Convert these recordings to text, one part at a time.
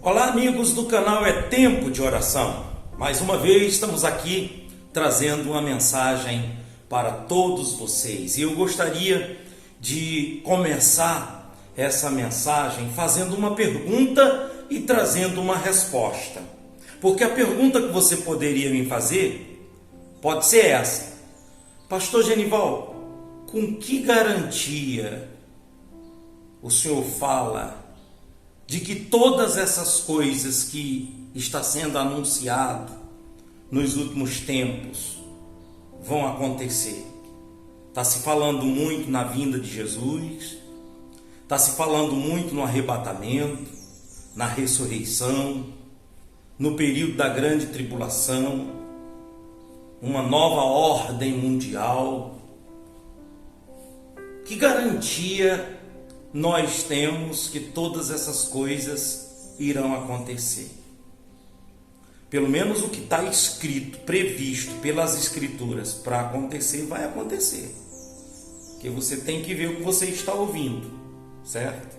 Olá, amigos do canal É Tempo de Oração. Mais uma vez estamos aqui trazendo uma mensagem para todos vocês. E eu gostaria de começar essa mensagem fazendo uma pergunta e trazendo uma resposta. Porque a pergunta que você poderia me fazer pode ser essa: Pastor Genival, com que garantia o senhor fala de que todas essas coisas que está sendo anunciado nos últimos tempos vão acontecer? Está se falando muito na vinda de Jesus, está se falando muito no arrebatamento, na ressurreição, no período da grande tribulação, uma nova ordem mundial. Que garantia nós temos que todas essas coisas irão acontecer? Pelo menos o que está escrito, previsto pelas Escrituras para acontecer, vai acontecer. Porque você tem que ver o que você está ouvindo, certo?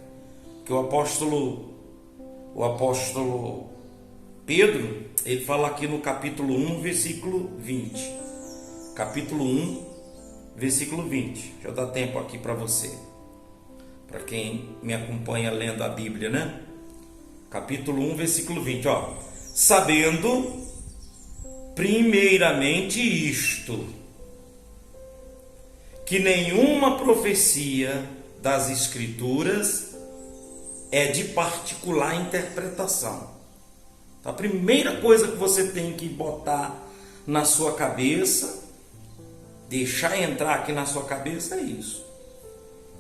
Que o apóstolo Pedro, ele fala aqui no capítulo 1, versículo 20. Capítulo 1, versículo 20. Deixa eu dar tempo aqui para você. Para quem me acompanha lendo a Bíblia, né? Capítulo 1, versículo 20, ó. Sabendo primeiramente isto, que nenhuma profecia das Escrituras é de particular interpretação. Então, a primeira coisa que você tem que botar na sua cabeça, deixar entrar aqui na sua cabeça, é isso.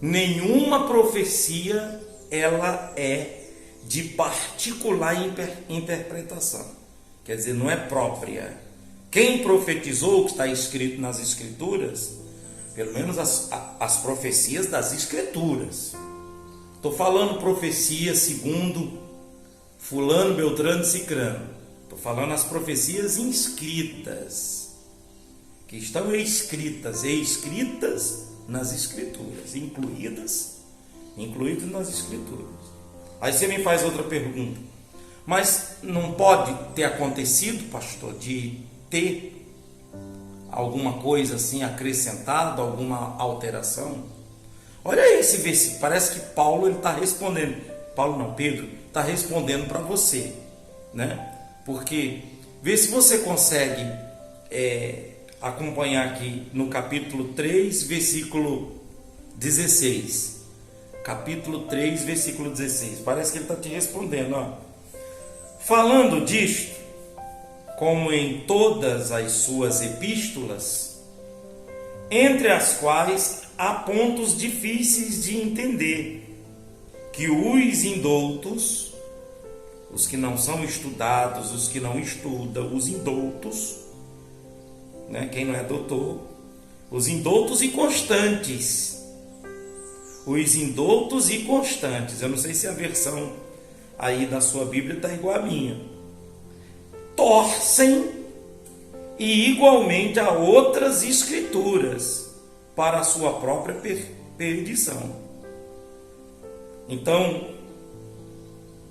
Nenhuma profecia ela é de particular interpretação. Quer dizer, não é própria. Quem profetizou o que está escrito nas Escrituras, pelo menos as profecias das Escrituras. Estou falando profecia segundo fulano, beltrano e cicrano. Estou falando as profecias inscritas, que estão escritas nas Escrituras, incluídas nas Escrituras. Aí você me faz outra pergunta: mas não pode ter acontecido, pastor, de ter alguma coisa assim acrescentada, alguma alteração? Olha esse versículo, parece que Paulo está respondendo. Pedro está respondendo para você, né? Porque vê se você consegue acompanhar aqui no capítulo 3, versículo 16. Capítulo 3, versículo 16. Parece que ele está te respondendo, ó. Falando disto, como em todas as suas epístolas, entre as quais há pontos difíceis de entender, que os indoutos, os que não são estudados, os que não estudam, os indoutos, né? Quem não é doutor, os indoutos e constantes. Os indoutos e constantes. Eu não sei se a versão aí da sua Bíblia está igual a minha. Torcem e igualmente a outras escrituras para a sua própria perdição. Então,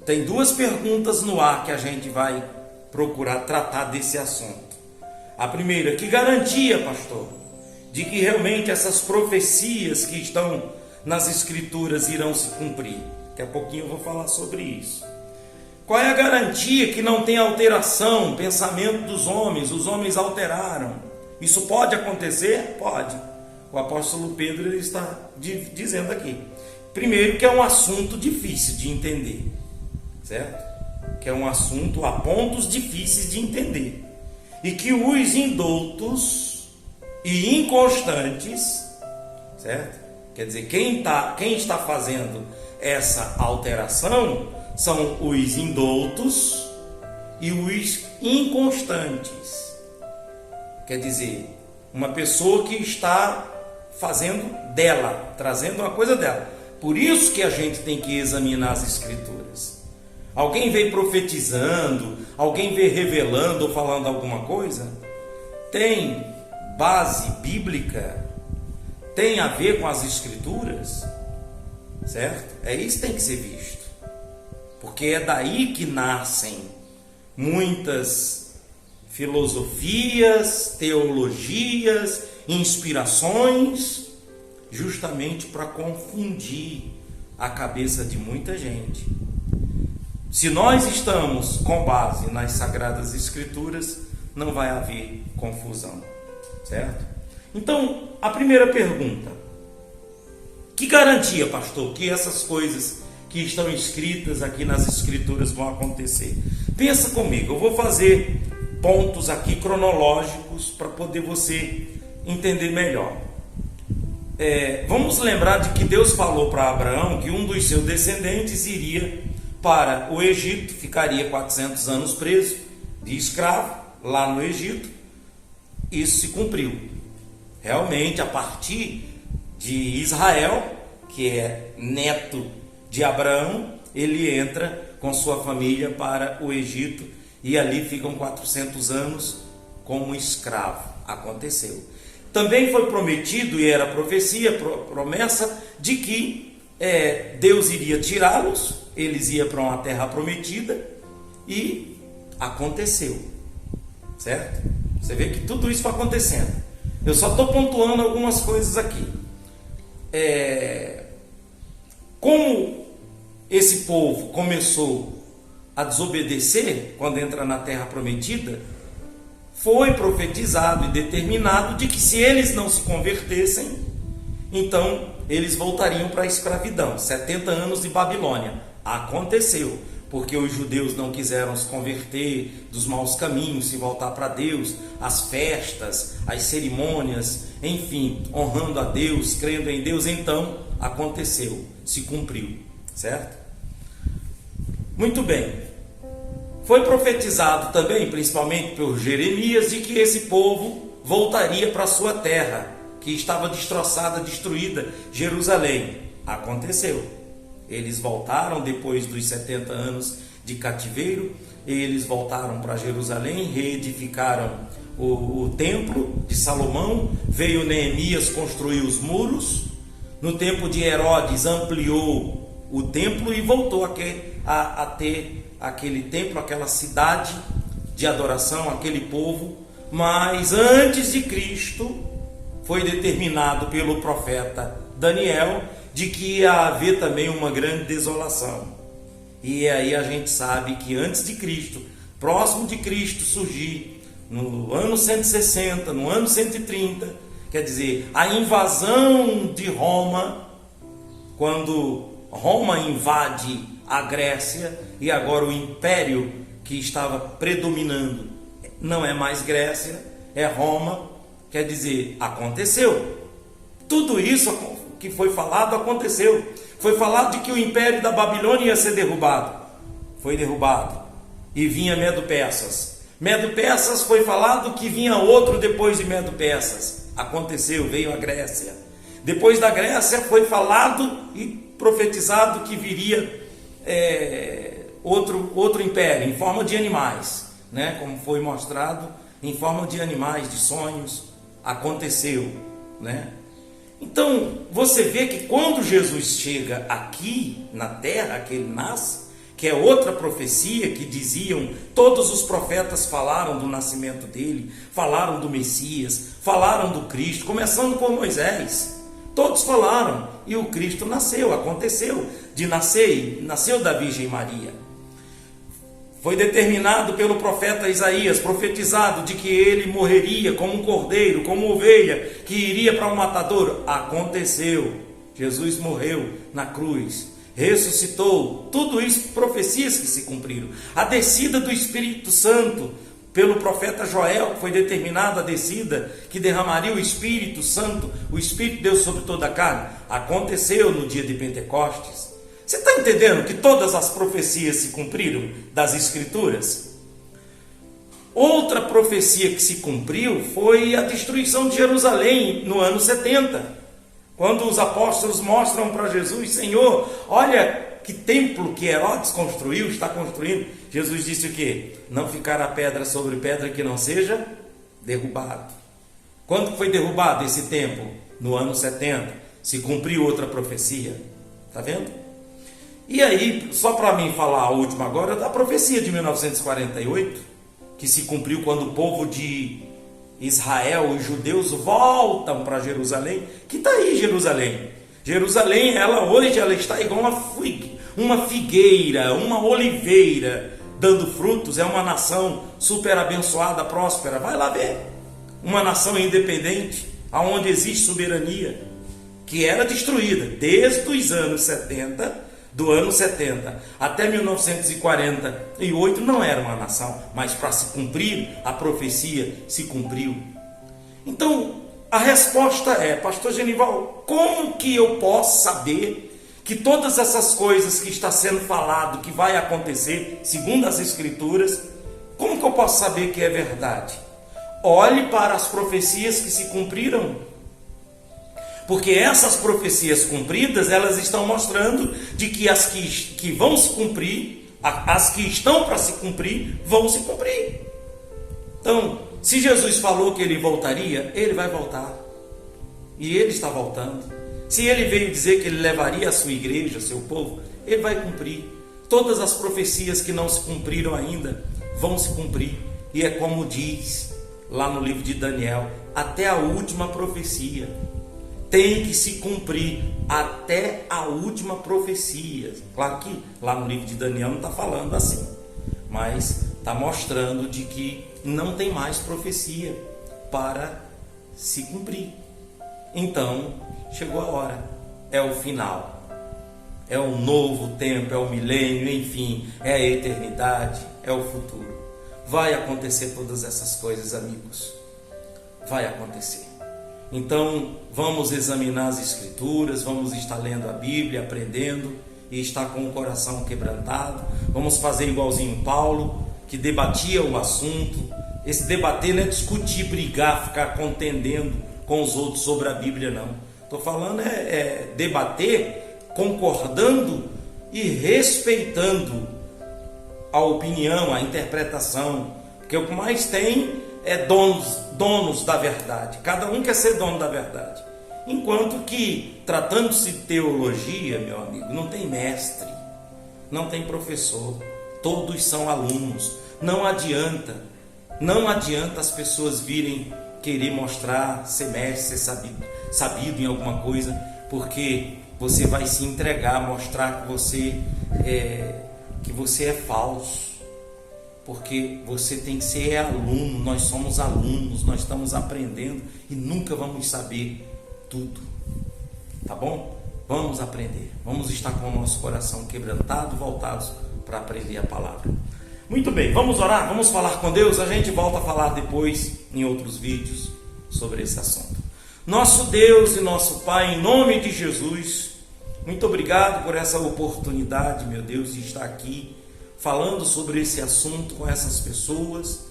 tem duas perguntas no ar que a gente vai procurar tratar desse assunto. A primeira: que garantia, pastor, de que realmente essas profecias que estão nas Escrituras irão se cumprir? Daqui a pouquinho eu vou falar sobre isso. Qual é a garantia que não tem alteração? Pensamento dos homens, os homens alteraram. Isso pode acontecer? Pode. O apóstolo Pedro ele está dizendo aqui. Primeiro, que é um assunto difícil de entender, certo? Que é um assunto a pontos difíceis de entender. E que os indoutos e inconstantes, certo? Quer dizer, quem está fazendo essa alteração são os indoutos e os inconstantes. Quer dizer, uma pessoa que está fazendo dela, trazendo uma coisa dela. Por isso que a gente tem que examinar as Escrituras. Alguém vem profetizando, alguém vem revelando ou falando alguma coisa, tem base bíblica, tem a ver com as Escrituras, certo? É isso que tem que ser visto. porque é daí que nascem muitas filosofias, teologias, inspirações, justamente para confundir a cabeça de muita gente. Se nós estamos com base nas Sagradas Escrituras, não vai haver confusão, certo? Então, a primeira pergunta: que garantia, pastor, que essas coisas que estão escritas aqui nas Escrituras vão acontecer? Pensa comigo, eu vou fazer pontos aqui cronológicos para poder você entender melhor. Vamos lembrar de que Deus falou para Abraão que um dos seus descendentes iria para o Egito, ficaria 400 anos preso de escravo lá no Egito. Isso se cumpriu. Realmente, a partir de Israel, que é neto de Abraão, ele entra com sua família para o Egito e ali ficam 400 anos como escravo. Aconteceu. Também foi prometido, e era profecia, promessa, de que Deus iria tirá-los, eles iam para uma terra prometida, e aconteceu, certo? Você vê que tudo isso foi acontecendo. Eu só estou pontuando algumas coisas aqui. Como esse povo começou a desobedecer quando entra na terra prometida, foi profetizado e determinado de que se eles não se convertessem, então eles voltariam para a escravidão, 70 anos de Babilônia. Aconteceu, porque os judeus não quiseram se converter dos maus caminhos, se voltar para Deus, as festas, as cerimônias, enfim, honrando a Deus, crendo em Deus. Então aconteceu, se cumpriu, certo? Muito bem. Foi profetizado também, principalmente por Jeremias, de que esse povo voltaria para a sua terra, que estava destroçada, destruída, Jerusalém. Aconteceu. Eles voltaram depois dos 70 anos de cativeiro, eles voltaram para Jerusalém, reedificaram o templo de Salomão, veio Neemias construir os muros, no tempo de Herodes ampliou o templo e voltou a ter aquele templo, aquela cidade de adoração, aquele povo. Mas antes de Cristo foi determinado pelo profeta Daniel de que ia haver também uma grande desolação. E aí a gente sabe que antes de Cristo, próximo de Cristo surgir, no ano 160, no ano 130, quer dizer, a invasão de Roma, quando Roma invade a Grécia, e agora o império que estava predominando não é mais Grécia, é Roma, quer dizer, aconteceu. Tudo isso que foi falado aconteceu. Foi falado de que o império da Babilônia ia ser derrubado. Foi derrubado. E vinha Medo-Persas. Medo-Persas foi falado que vinha outro depois de Medo-Persas. Aconteceu, veio a Grécia. Depois da Grécia foi falado e profetizado que viria outro império, em forma de animais, né? Como foi mostrado, em forma de animais, de sonhos. Aconteceu, né? Então, você vê que quando Jesus chega aqui na terra, que ele nasce, que é outra profecia que diziam, todos os profetas falaram do nascimento dele, falaram do Messias, falaram do Cristo, começando por Moisés. Todos falaram, e o Cristo nasceu, aconteceu de nascer, nasceu da Virgem Maria. Foi determinado pelo profeta Isaías, profetizado de que ele morreria como um cordeiro, como uma ovelha, que iria para um matadouro. Aconteceu. Jesus morreu na cruz, ressuscitou. Tudo isso, profecias que se cumpriram. A descida do Espírito Santo, pelo profeta Joel, foi determinada a descida, que derramaria o Espírito Santo, o Espírito de Deus sobre toda a carne. Aconteceu no dia de Pentecostes. Você está entendendo que todas as profecias se cumpriram das Escrituras? Outra profecia que se cumpriu foi a destruição de Jerusalém no ano 70. Quando os apóstolos mostram para Jesus: Senhor, olha que templo que Herodes construiu, está construindo. Jesus disse o quê? Não ficará pedra sobre pedra que não seja derrubado. Quando foi derrubado esse templo? No ano 70. Se cumpriu outra profecia. Está vendo? E aí, só para mim falar a última agora, da profecia de 1948, que se cumpriu quando o povo de Israel, os judeus, voltam para Jerusalém, que está aí Jerusalém. Jerusalém, hoje ela está igual uma figueira, uma oliveira, dando frutos. É uma nação super abençoada, próspera. Vai lá ver. Uma nação independente, onde existe soberania, que era destruída desde os anos 70, do ano 70 até 1948, não era uma nação, mas para se cumprir a profecia, se cumpriu. Então, a resposta é: pastor Genival, como que eu posso saber que todas essas coisas que está sendo falado, que vai acontecer, segundo as Escrituras, como que eu posso saber que é verdade? Olhe para as profecias que se cumpriram. Porque essas profecias cumpridas, elas estão mostrando de que as que vão se cumprir, as que estão para se cumprir, vão se cumprir. Então, se Jesus falou que ele voltaria, ele vai voltar. E ele está voltando. Se ele veio dizer que ele levaria a sua igreja, seu povo, ele vai cumprir. Todas as profecias que não se cumpriram ainda vão se cumprir. E é como diz lá no livro de Daniel, até a última profecia. Tem que se cumprir até a última profecia. Claro que lá no livro de Daniel não está falando assim, mas está mostrando de que não tem mais profecia para se cumprir. Então, chegou a hora, é o final, é um novo tempo, é o milênio, enfim, é a eternidade, é o futuro. Vai acontecer todas essas coisas, amigos, vai acontecer. Então, vamos examinar as Escrituras, vamos estar lendo a Bíblia, aprendendo e estar com o coração quebrantado. Vamos fazer igualzinho Paulo, que debatia o assunto. Esse debater não é discutir, brigar, ficar contendendo com os outros sobre a Bíblia, não. Estou falando é debater, concordando e respeitando a opinião, a interpretação, porque o que mais tem é donos da verdade. Cada um quer ser dono da verdade. Enquanto que, tratando-se de teologia, meu amigo, não tem mestre, não tem professor, todos são alunos. Não adianta as pessoas virem querer mostrar ser mestre, ser sabido em alguma coisa, porque você vai se entregar, mostrar que você é falso. Porque você tem que ser aluno, nós somos alunos, nós estamos aprendendo e nunca vamos saber tudo, tá bom? Vamos aprender, vamos estar com o nosso coração quebrantado, voltados para aprender a palavra. Muito bem, vamos orar, vamos falar com Deus, a gente volta a falar depois em outros vídeos sobre esse assunto. Nosso Deus e nosso Pai, em nome de Jesus, muito obrigado por essa oportunidade, meu Deus, de estar aqui falando sobre esse assunto com essas pessoas.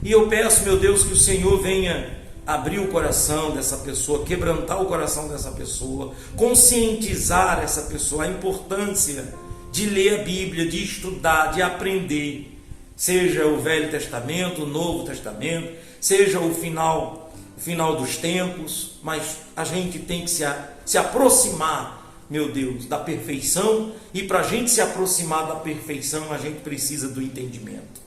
E eu peço, meu Deus, que o Senhor venha abrir o coração dessa pessoa, quebrantar o coração dessa pessoa, conscientizar essa pessoa a importância de ler a Bíblia, de estudar, de aprender, seja o Velho Testamento, o Novo Testamento, seja o final dos tempos, mas a gente tem que se aproximar, meu Deus, da perfeição, e para a gente se aproximar da perfeição, a gente precisa do entendimento.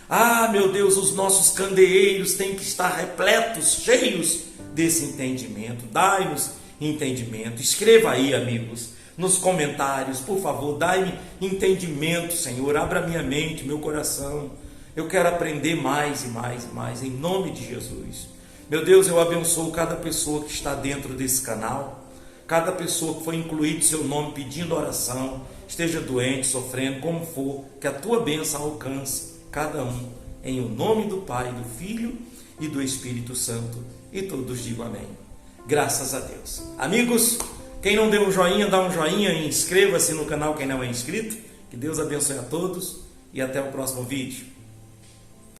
Ah, meu Deus, os nossos candeeiros têm que estar repletos, cheios desse entendimento. Dai-nos entendimento. Escreva aí, amigos, nos comentários, por favor, dai-me entendimento, Senhor. Abra minha mente, meu coração. Eu quero aprender mais e mais e mais, em nome de Jesus. Meu Deus, eu abençoo cada pessoa que está dentro desse canal, cada pessoa que foi incluído seu nome pedindo oração, esteja doente, sofrendo, como for, que a tua bênção alcance cada um, em o nome do Pai, do Filho e do Espírito Santo, e todos digam amém. Graças a Deus. Amigos, quem não deu um joinha, dá um joinha e inscreva-se no canal quem não é inscrito. Que Deus abençoe a todos e até o próximo vídeo.